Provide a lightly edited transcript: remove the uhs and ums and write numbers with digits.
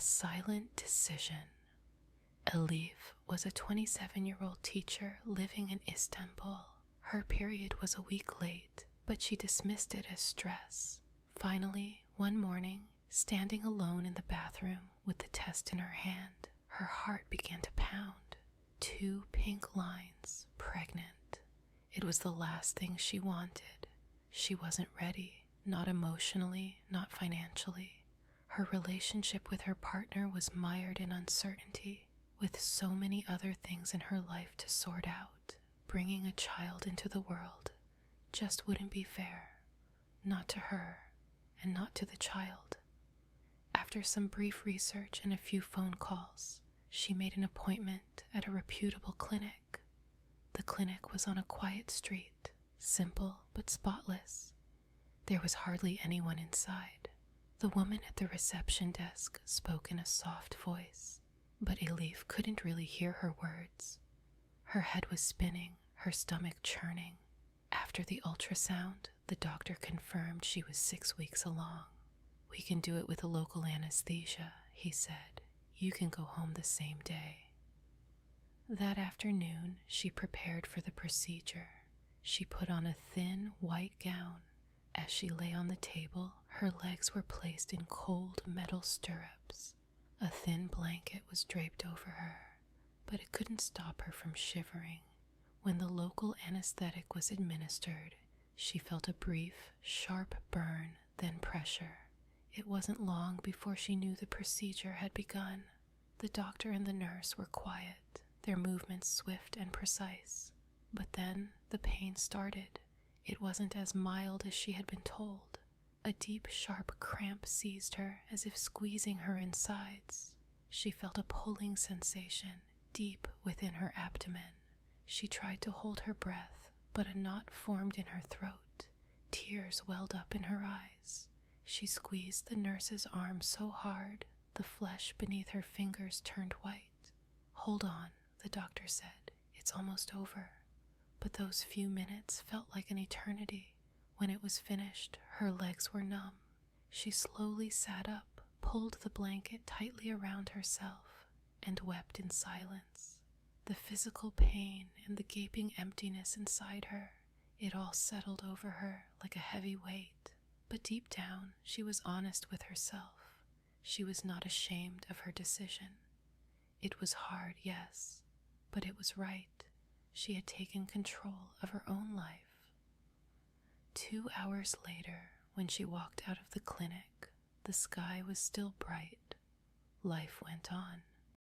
silent decision. Elif was a 27-year-old teacher living in Istanbul. Her period was a week late, but she dismissed it as stress. Finally, one morning, standing alone in the bathroom with the test in her hand, her heart began to pound. 2 pink lines, pregnant. It was the last thing she wanted. She wasn't ready, not emotionally, not financially. Her relationship with her partner was mired in uncertainty, with so many other things in her life to sort out. Bringing a child into the world just wouldn't be fair, not to her and not to the child. After some brief research and a few phone calls, she made an appointment at a reputable clinic. The clinic was on a quiet street, simple but spotless. There was hardly anyone inside. The woman at the reception desk spoke in a soft voice, but Elif couldn't really hear her words. Her head was spinning, her stomach churning. After the ultrasound, the doctor confirmed she was 6 weeks along. "We can do it with a local anesthesia," he said. "You can go home the same day." That afternoon, she prepared for the procedure. She put on a thin white gown. As she lay on the table, her legs were placed in cold metal stirrups. A thin blanket was draped over her, but it couldn't stop her from shivering. When the local anesthetic was administered, she felt a brief, sharp burn, then pressure. It wasn't long before she knew the procedure had begun. The doctor and the nurse were quiet, their movements swift and precise. But then the pain started. It wasn't as mild as she had been told. A deep, sharp cramp seized her, as if squeezing her insides. She felt a pulling sensation deep within her abdomen. She tried to hold her breath, but a knot formed in her throat. Tears welled up in her eyes. She squeezed the nurse's arm so hard, the flesh beneath her fingers turned white. "Hold on," the doctor said. "It's almost over." But those few minutes felt like an eternity. When it was finished, her legs were numb. She slowly sat up, pulled the blanket tightly around herself, and wept in silence. The physical pain and the gaping emptiness inside her, it all settled over her like a heavy weight. But deep down, she was honest with herself. She was not ashamed of her decision. It was hard, yes, but it was right. She had taken control of her own life. 2 hours later, when she walked out of the clinic, the sky was still bright. Life went on.